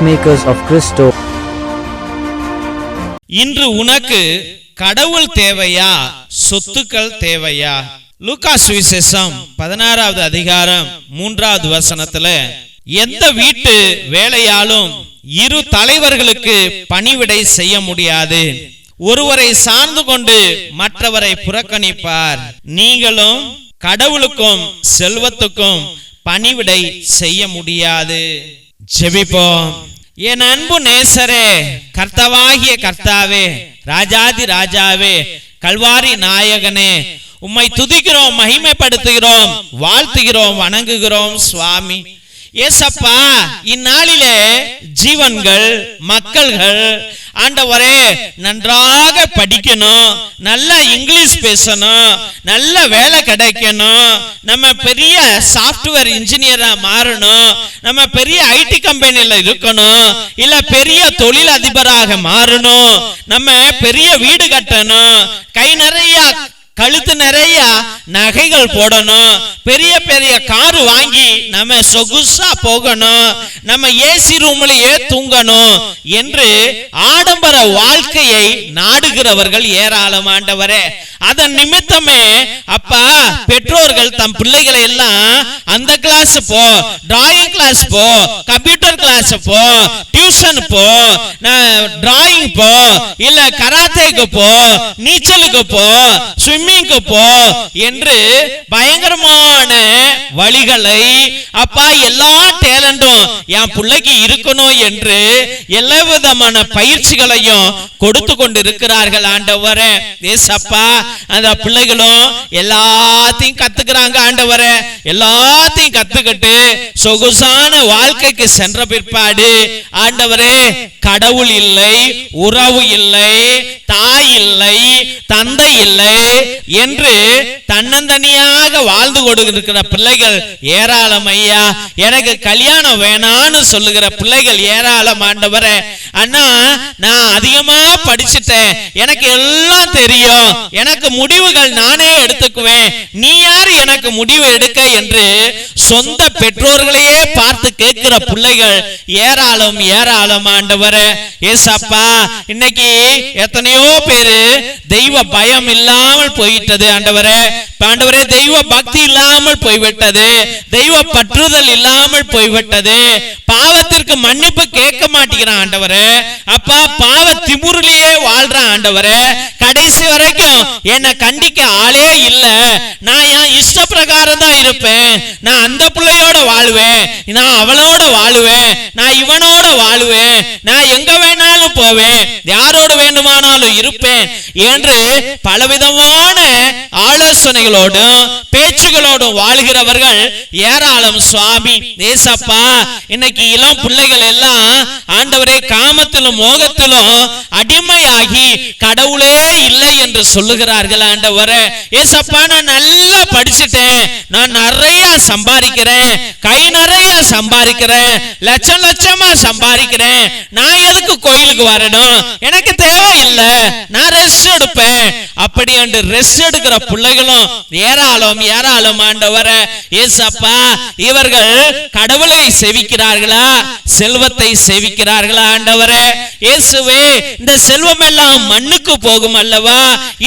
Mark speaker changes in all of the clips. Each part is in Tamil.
Speaker 1: peacemakers of Christo.
Speaker 2: இன்று உனக்கு கடவுள் தேவையா, சொத்துக்கள் தேவையா? லூக்கா சுவிசேஷம் 16வது அதிகாரம் 3வது வசனத்துல, எந்த வீட்டு வேலையாலும் இரு தலைவர்களுக்கு பணிவிடை செய்ய முடியாது, ஒருவரை சார்ந்து கொண்டு மற்றவரை புறக்கணிப்பார். நீங்களும் கடவுளுக்கும் செல்வத்துக்கும் பணிவிடை செய்ய முடியாது. ஜெபிப்போம். என் அன்பு நேசரே, கர்த்தாவாகிய கர்த்தாவே, ராஜாதி ராஜாவே, கல்வாரி நாயகனே, உம்மை துதிக்கிறோம், மகிமைப்படுத்துகிறோம், வாழ்த்துகிறோம், வணங்குகிறோம் சுவாமி. ஏசப்பா, இந்நாளிலே ஜீவன்கள், மக்கள்கள் ஆண்டவரே நன்றாக படிக்கணும், நல்ல இங்கிலீஷ் பேசணும், நல்ல வேலை கிடைக்கணும், நம்ம பெரிய சாப்ட்வேர் இன்ஜினியரா மாறணும், நம்ம பெரிய ஐடி கம்பெனில இருக்கணும், இல்ல பெரிய தொழில் அதிபராக மாறணும், நம்ம பெரிய வீடு கட்டணும், கை நிறைய கழுத்து நிறைய நகைகள் போடணும், பெரிய பெரிய காரு வாங்கி நம்ம சொகுசா போகணும், நம்ம ஏசி ரூம்லயே தூங்கணும் என்று ஆடம்பர வாழ்க்கையை நாடுகிறவர்கள் ஏராளம் ஆண்டவரே. அதன் நிமித்தமே அப்பா பெற்றோர்கள் தம் பிள்ளைகளை எல்லாம் அந்த கிளாஸ் போ, டிராயிங் கிளாஸ் போ, கம்ப்யூட்டர் கிளாஸ் போ, டியூஷன் போ, டிராயிங் போ, இல்ல கராத்தேக்கு போ, நீச்சலுக்கு போ, ஸ்விம்மிங்க்கு போ என்று பயங்கரமான வழிகளை அப்பா எல்லா டேலண்டும் என் பிள்ளைக்கு இருக்கணும் என்று எல்லா விதமான பயிற்சிகளையும் கொடுத்து கொண்டு இருக்கிறார்கள் ஆண்டவரே. ஏசப்பா, அந்த பிள்ளைகளும் எல்லாத்தையும் கத்துக்கிறாங்க ஆண்டவரே. எல்லாத்தையும் கத்துக்கிட்டு சொகுசான வாழ்க்கைக்கு சென்ற பிற்பாடு ஆண்டவரே, கடவுள் இல்லை, உறவு இல்லை, தாய் இல்லை, தந்தை இல்லை என்று தன்னந்தனியாக வாழ்ந்து கொடுக்கிற பிள்ளைகள் ஏராளம் ஐயா. எனக்கு கல்யாணம் வேணான்னு சொல்லுகிற பிள்ளைகள் ஏராளம் ஆண்டவரே. அண்ணா, நான் அதிகமா படிச்சுட்டேன், எனக்கு எல்லாம் தெரியும், எனக்கு முடிவுகள் நானே எடுத்துக்குவேன், நீ யாரு எனக்கு முடிவு எடுக்க என்று சொந்த பெற்றோர்களையே பார்த்து கேட்கிற பிள்ளைகள் ஏராளம் ஏராளம் ஆண்டவரே. ஏசப்பா, இன்னைக்கு எத்தனையோ பேரு தெய்வ பயம் இல்லாமல் போயிட்டது ஆண்டவரே. ஆண்டவரே, தெய்வ பக்தி இல்லாமல் போய்விட்டது, தெய்வ பற்றுதல் இல்லாமல் போய்விட்டது, பாவத்திற்கு மன்னிப்பு கேட்க மாட்டேங்கிறான் ஆண்டவரே. அப்பா, பாவ திமுறிலேயே வாழ்றான் ஆண்டவரே. கடைசி வரைக்கும் என்னை கண்டிக்க ஆளே இல்ல, நான் என் இஷ்ட பிரகாரம் தான் இருப்பேன், நான் அந்த பிள்ளையோட வாழுவேன், நான் அவளோட வாழுவேன், நான் இவனோட வாழுவேன், நான் எங்க வேணாலும் போவேன், யாரோடு வேண்டுமானாலும் இருப்பேன் என்று பலவிதமான ஆலோசனைகளோடும் பேச்சுகளோடும் வாழ்கிறவர்கள் ஏராளம் சுவாமி. ஏசப்பா, இன்னைக்கு இளம் பிள்ளைகள் எல்லாம் ஆண்டவரே காமத்திலும் மோகத்திலும் அடிமையாகி கடவுளே இல்லை என்று சொல்லுகிறார்கள் ஆண்டவரே. ஏசப்பா, நான் நல்லா படிச்சுட்டேன், நான் நிறைய சம்பாதிக்கிறேன், கை நிறைய சம்பாதிக்கிறேன், லட்சம் லட்சமா சம்பாதிக்கிறேன், நான் எதுக்கு கோயிலுக்கு வரணும், எனக்கு தேவையில்லை, நான் ரெஸ்ட் எடுப்பேன் அப்படி என்று ரெஸ்ட் எடுக்கிற பிள்ளைகளும் ஏராளம் ஏராளம் ஆண்டவரே. ஏசப்பா, இவர்கள் கடவுளை சேவிக்கிறார்களா, செல்வத்தை சேவிக்கிறார்களா ஆண்டவரே? இயேசுவே, இந்த செல்வம் எல்லாம் மண்ணுக்கு போகும் அல்லவா,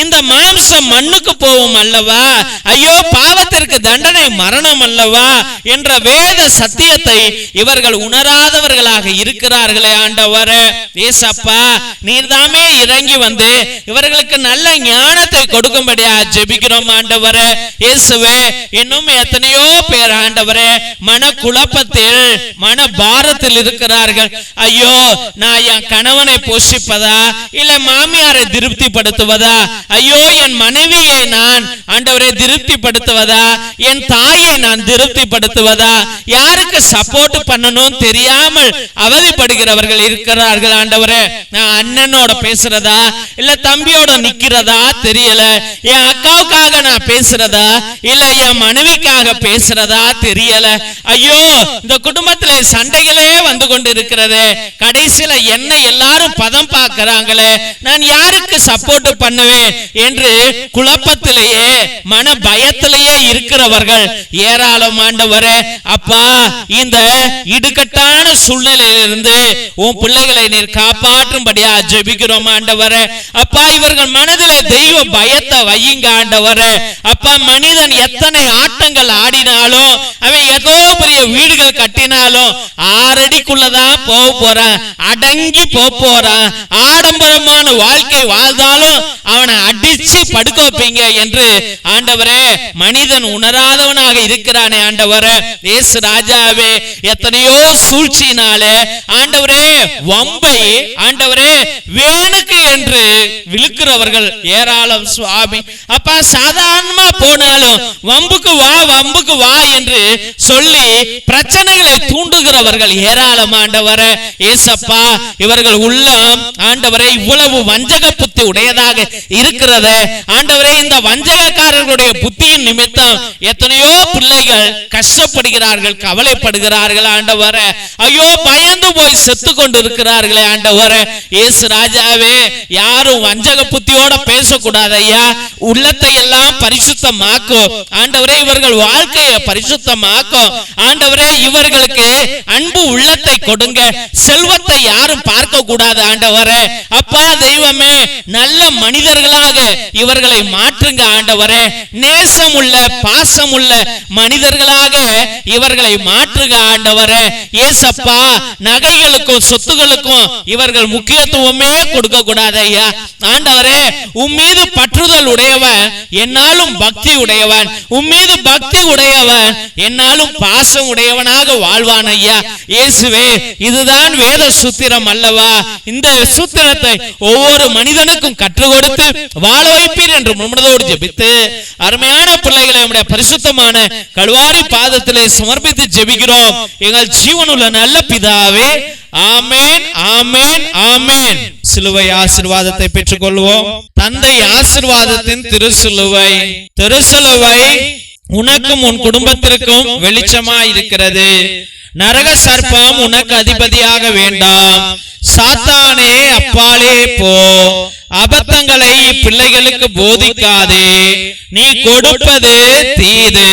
Speaker 2: இந்த மாம்சம் மண்ணுக்கு போகும் அல்லவா, ஐயோ பாவத்திற்கு தண்டனை மரணம் அல்லவா என்ற வேத சத்தியத்தை இவர்கள் உணராதவர்களாக இருக்கிறார்களே ஆண்டவரே. ஏசப்பா, நீர்தாமே இறங்கி வந்து இவர்களுக்கு நல்ல ஞானத்தை கொடுக்கும்படியா ஜெபிக்கிறோம் ஆண்டவரே. இயேசுவே, இன்னும் எத்தனையோ பேர் ஆண்டவரே மன குழப்பத்தில், மன பாரத்தில் இருக்கிறார்கள். ஐயோ, நான் என் கணவனை போஷிப்பதா, இல்ல மாமியாரை திருப்திப்படுத்துவதா, ஐயோ என் மனைவியை நான் ஆண்டவரை திருப்திப்படுத்துவதா, என் தாயை நான் திருப்திப்படுத்துவதா, யாருக்கு சப்போர்ட் பண்ணணும் தெரியாமல் அவதிப்படுகிறவர்கள் இருக்கிறார்கள் ஆண்டவரே. நான் அண்ணனோட பேசுறதா, இல்ல தம்பியோட நிக்கிறதா தெரியல, என் அக்காவுக்காக நான் பேசுறதா, இல்ல என் மனைவிக்காக பேசுறதா தெரியல. ஐயோ, இந்த குடும்பத்திலே சண்டைகளே வந்து கொண்டு இருக்கிறது, கடைசியில என்ன எல்லாரும் பதம் பார்க்கிறாங்களே, நான் யாருக்கு சப்போர்ட் பண்ணுவேன் என்று குழப்பத்திலேயே மன பயத்திலேயே இருக்கிறவர்கள் ஏராளம் ஆண்டவரே. அப்பா, இந்த இடுக்கட்டான சூழ்நிலையிலிருந்து உன் பிள்ளைகளை நீர் காப்பாற்றும்படியா ஜெபிக்கிறோம் ஆண்டவரே. அப்பா, இவர்கள் மனதிலே தெய்வ பயத்தை வையுங்க ஆண்டவரே. அப்பா, மனிதன் எத்தனை ஆட்டங்கள் ஆடினாலும், அவன் ஏதோ பெரிய வீடுகள் கட்டினாலும் 6 அடிக்குள்ளதான் போக போறான், அடங்கி போறான். ஆடம்பரமான வாழ்க்கை வாழ்ந்தாலும் அவனை அடிச்சு படுக்க வைப்பீங்க என்று ஆண்டவரே மனிதன் உணராதவனாக இருக்கிறானே ஆண்டவரே. இயேசு ராஜாவே, எத்தனையோ சூழ்ச்சியினாலே ஆண்டவரே வம்பை ஆண்டவரே வேணுக்கு என்று விழுக்கிறவர்கள் ஏராளம் சுவாமி. அப்பா, சாதாரணமா போனாலும் வம்புக்கு வா என்று சொல்லி பிரச்சனைகளை தூண்டுகிறவர்கள் ஏராளம் ஆண்டவரே. ஏசப்பா, இவர்கள் உள்ளம் ஆண்டவரே இவ்வளவு வஞ்சக புத்தி உடையதாக இருக்கிறது ஆண்டவரே. இந்த வஞ்சகக்காரர்களுடைய புத்தியின் நிமித்தம் எத்தனையோ பிள்ளைகள் கஷ்டப்படுகிறார்கள், கவலைப்படுகிறார்கள் ஆண்டவரே. ஐயோ, பயந்து போய் செத்து கொண்டு இருக்கிறார்களே ஆண்டவரே. இயேசு ராஜாவே, யாரும் வஞ்சக புத்தியோட பேசக்கூடாது ஐயா. உள்ளத்தை எல்லாம் பரிசுத்தமாக்கும் ஆண்டவரே. இவர்கள் வாழ்க்கையை பரிசுத்தமாக்கும் ஆண்டவரே. இவர்களுக்கு அன்பு உள்ளத்தை கொடுங்க. செல்வத்தை யாரும் பார்க்க கூடாது ஆண்டவரே. அப்பா தெய்வமே, நல்ல மனிதர்களாக இவர்களை மாற்றுங்க ஆண்டவரே. நேசமுள்ள பாசமுள்ள மனிதர்களாக இவர்களை மாற்றுங்க ஆண்டவரே. ஏசப்பா, நகைகளுக்கும் சொத்துகளுக்கும் இவர்கள் முக்கியத்துவமே கொடுக்க கூடாது ஐயா. ஆண்டவரே, உம்மீது பற்றுதல் உடையவன் என்னாலும் பக்தி உடையவன், உம்மீது பக்தி உடையவன் என்னாலும் பாசம் உடையவனாக வாழ்வான் ஐயா. இயேசுவே, இதுதான் வேத சூத்திரம் அல்லவா? இந்த சூத்திரத்தை ஒவ்வொரு மனிதனுக்கும் கற்றுக் கொடுத்து வாழ வைப்பீர் என்று முன்னதோடு ஜெபித்து அருமையான பிள்ளைகளை நம்முடைய பரிசுத்தமான கல்வாரி பாதத்திலே சமர்ப்பித்து ஜெபிக்கிறோம் எங்கள் ஜீவனுள்ள நல்ல பிதாவே. ஆமென், ஆமென், ஆமென். சிலுவை ஆசீர்வாதத்தை பெற்றுக் கொள்வோம். தந்தை ஆசீர்வாதத்தின் திருசிலுவை உனக்கும் உன் குடும்பத்திற்கும் வெளிச்சமாய் இருக்கிறது. நரக சர்ப்பம் உனக்கு அதிபதியாக வேண்டாம். சாத்தானே, அப்பாலே போ. அபத்தங்களை பிள்ளைகளுக்கு போதிக்காதே. நீ கொடுப்பது தீது,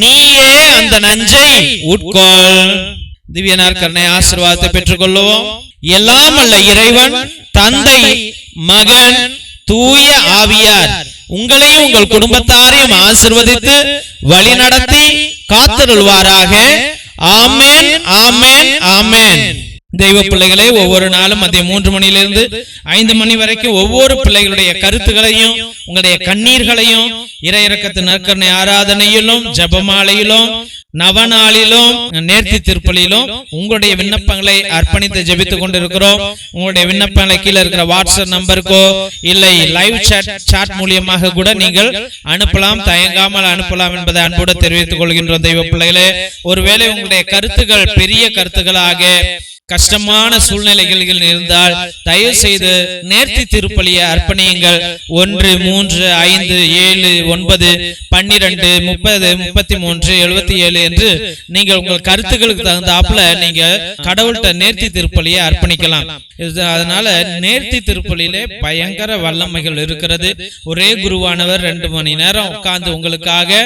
Speaker 2: நீயே அந்த நஞ்சை உட்கொள். திவ்யனார் கருணை ஆசீர்வாதத்தை பெற்றுக் கொள்வோம். எல்லாம் அல்ல இறைவன், தந்தை, மகன், தூய ஆவியார் உங்களையும் உங்கள் குடும்பத்தாரையும் ஆசீர்வதித்து வழி நடத்தி காத்திருள்வாராக. ஆமென், ஆமென், ஆமென். தெய்வ பிள்ளைகளை, ஒவ்வொரு நாளும் மதியம் 3 மணியிலிருந்து 5 மணி வரைக்கும் ஒவ்வொரு பிள்ளைகளுடைய கருத்துக்களையும் உங்களுடைய கண்ணீர்களையும் இறையிறக்கத்து நற்கருணை ஆராதனையிலும் ஜபமாலையிலும் நவநாளிலும் நேர்த்தி திருப்பலியிலும் உங்களுடைய விண்ணப்பங்களை அர்ப்பணித்து ஜெபித்துக் கொண்டிருக்கிறோம். உங்களுடைய விண்ணப்பங்களை கீழே இருக்கிற வாட்ஸ்அப் நம்பருக்கோ இல்லை லைவ் சாட் மூலியமாக கூட நீங்கள் அனுப்பலாம். தயங்காமல் அனுப்பலாம் என்பதை அன்போடு தெரிவித்துக் கொள்கின்றோம். தெய்வ பிள்ளைகளே, ஒருவேளை உங்களுடைய கருத்துக்கள் பெரிய கருத்துக்களாக கஷ்டமான சூழ்நிலைகளில் இருந்தால் தயவு செய்து நேர்த்தி திருப்பலியை அர்ப்பணியுங்கள். 1 3 5 7 9 12 30 33 77 என்று நீங்கள் உங்கள் கருத்துக்களுக்கு தகுந்தாப்புல நீங்க கடவுள்கிட்ட நேர்த்தி திருப்பலியை அர்ப்பணிக்கலாம். அதனால நேர்த்தி திருப்பலியிலே பயங்கர வல்லமைகள் இருக்கிறது. ஒரே குருவானவர் 2 மணி நேரம் உட்கார்ந்து உங்களுக்காக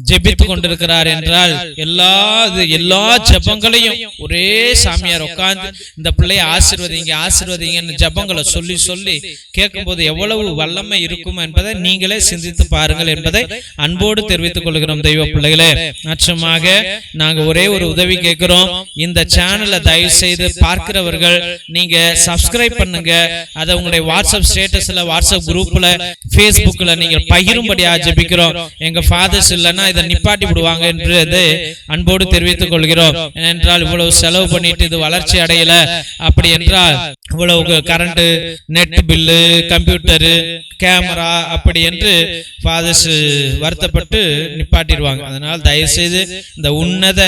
Speaker 2: ஜெபித்துக் கொண்டிருக்கிறார் என்றால் எல்லா ஜபங்களையும் ஒரே சாமியார் உட்கார்ந்து இந்த பிள்ளையை ஆசீர்வதிங்கன்னு ஜபங்களை சொல்லி சொல்லி கேட்கும் போது எவ்வளவு வல்லமை இருக்கும் என்பதை நீங்களே சிந்தித்து பாருங்கள் என்பதை அன்போடு தெரிவித்துக் கொள்கிறோம். தெய்வ பிள்ளைகளே, நிச்சயமாக நாங்க ஒரே ஒரு உதவி கேட்கிறோம். இந்த சேனலை தயவு செய்து பார்க்கிறவர்கள் நீங்க சப்ஸ்கிரைப் பண்ணுங்க. அதை உங்களுடைய வாட்ஸ்அப் ஸ்டேட்டஸ்ல, வாட்ஸ்அப் குரூப்ல, பேஸ்புக்ல நீங்கள் பகிரும்படியா ஜெபிக்கிறோம். எங்க ஃபாதர்ஸ் இல்லைன்னா இதை நிப்பாட்டி விடுவாங்க என்று அன்போடு தெரிவித்துக் கொள்கிறோம். ஏனென்றால் இவ்வளவு செலவு பண்ணிட்டு இது வளர்ச்சி அடையல, அப்படி என்றால் இவ்வளவு current, net bill, computer, camera அப்படி என்று ஃபாதர்ஸ் வருத்தப்பட்டு நிப்பாட்டிடுவாங்க. அதனால் தயவு செய்து இந்த உன்னத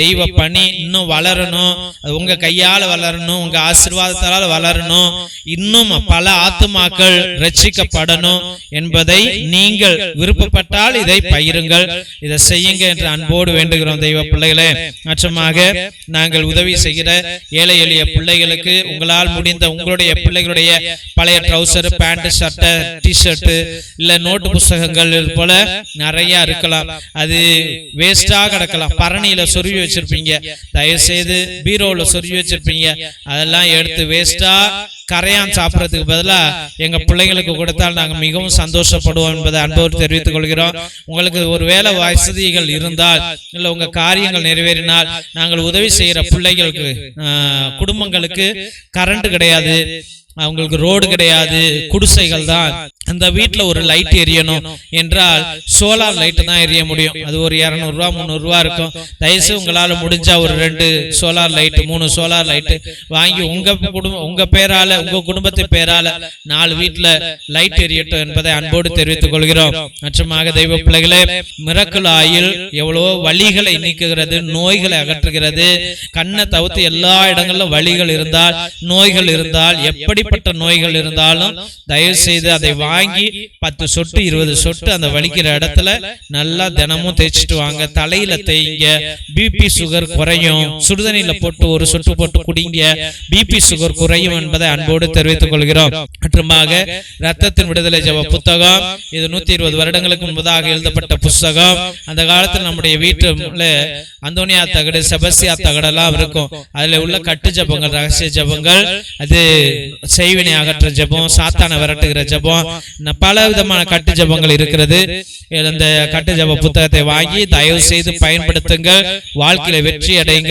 Speaker 2: தெய்வ பணி இன்னும் வளரணும், உங்க கையால வளரணும், உங்க ஆசீர்வாதத்தால் வளரணும், இன்னும் பல ஆத்துமாக்கள் ரட்சிக்கப்படணும் என்பதை நீங்கள் விருப்பப்பட்டால் இதை பகிருங்கள். இதை செய்யுங்க என்று அன்போடு வேண்டுகிறோம் தெய்வ பிள்ளைகளே. மற்றமாக நாங்கள் உதவி செய்கிற ஏழை எளிய பிள்ளைகளுக்கு உங்களால் முடிந்த உங்களுடைய பிள்ளைகளுடைய பழைய ட்ரௌசர், பேண்ட், சட்டை, டிஷர்ட், இல்ல நோட்டு புஸ்தகங்கள் போல நிறைய இருக்கலாம். அது வேஸ்டா கிடக்கலாம். பரணியில சொருவி வச்சிருப்பீங்க, தயவு செய்து பீரோல சொருவி வச்சிருப்பீங்க, அதெல்லாம் எடுத்து வேஸ்டா கரையான் சாப்பிடறதுக்கு பதிலா எங்க பிள்ளைங்களுக்கு கொடுத்தால் நாங்கள் மிகவும் சந்தோஷப்படுவோம் என்பதை அன்போடு தெரிவித்துக் கொள்கிறோம். உங்களுக்கு ஒரு வேலை வசதிகள் இருந்தால் இல்ல உங்க காரியங்கள் நிறைவேறினால் நாங்கள் உதவி செய்யற பிள்ளைகளுக்கு குடும்பங்களுக்கு கரண்ட் கிடையாது, அவங்களுக்கு ரோடு கிடையாது, குடிசைகள் தான், அந்த வீட்டுல ஒரு லைட் எரியணும் என்றால் சோலார் லைட் தான் எரிய முடியும். அது ஒரு 200 ரூபா 300 ரூபா இருக்கும். தயவுசெய்து உங்களால முடிஞ்சா ஒரு 2 சோலார் லைட் 3 சோலார் லைட் வாங்கி உங்க பேரால உங்க குடும்பத்து பேரால 4 வீட்டுல லைட் எரியட்டும் என்பதை அன்போடு தெரிவித்துக் கொள்கிறோம். மற்றமாக தெய்வ பிள்ளைகளே, மிரக்கல் ஆயில் எவ்வளவோ வலிகளை நீக்குகிறது, நோய்களை அகற்றுகிறது. கண்ணை தவிர்த்து எல்லா இடங்களிலும் வலிகள் இருந்தால், நோய்கள் இருந்தால், எப்படிப்பட்ட நோய்கள் இருந்தாலும் தயவு செய்து அதை வாங்கி 10 சொட்டு 20 சொட்டு அந்த வலிக்கிற இடத்துல நல்லா தினமும் தேய்ச்சிட்டு வாங்க. தலையில தேய்ங்க, பிபி சுகர் குறையும். சுடுதண்ணில போட்டு ஒரு சொட்டு போட்டு குடிங்க, பிபி சுகர் குறையும் என்பதை அன்போடு தெரிவித்துக் கொள்கிறோம். மற்றுமாக ரத்தத்தின் விடுதலை ஜெப புத்தகம், இது 120 வருடங்களுக்கு முன்பதாக எழுதப்பட்ட புத்தகம். அந்த காலத்தில் நம்முடைய வீட்டுல அந்தோனியா தகடு, செபஸ்தியா தகடெல்லாம் இருக்கும். அதுல உள்ள கட்டு ஜபங்கள், ரகசிய ஜபங்கள், அது செய்வினை அகற்ற ஜபம், சாத்தான விரட்டுகிற ஜபம், பல விதமான கட்டு ஜபங்கள் இருக்கிறது. இந்த கட்டு ஜப புத்தகத்தை வாங்கி தயவு செய்து பயன்படுத்துங்கள். வாழ்க்கையில வெற்றி அடையுங்க.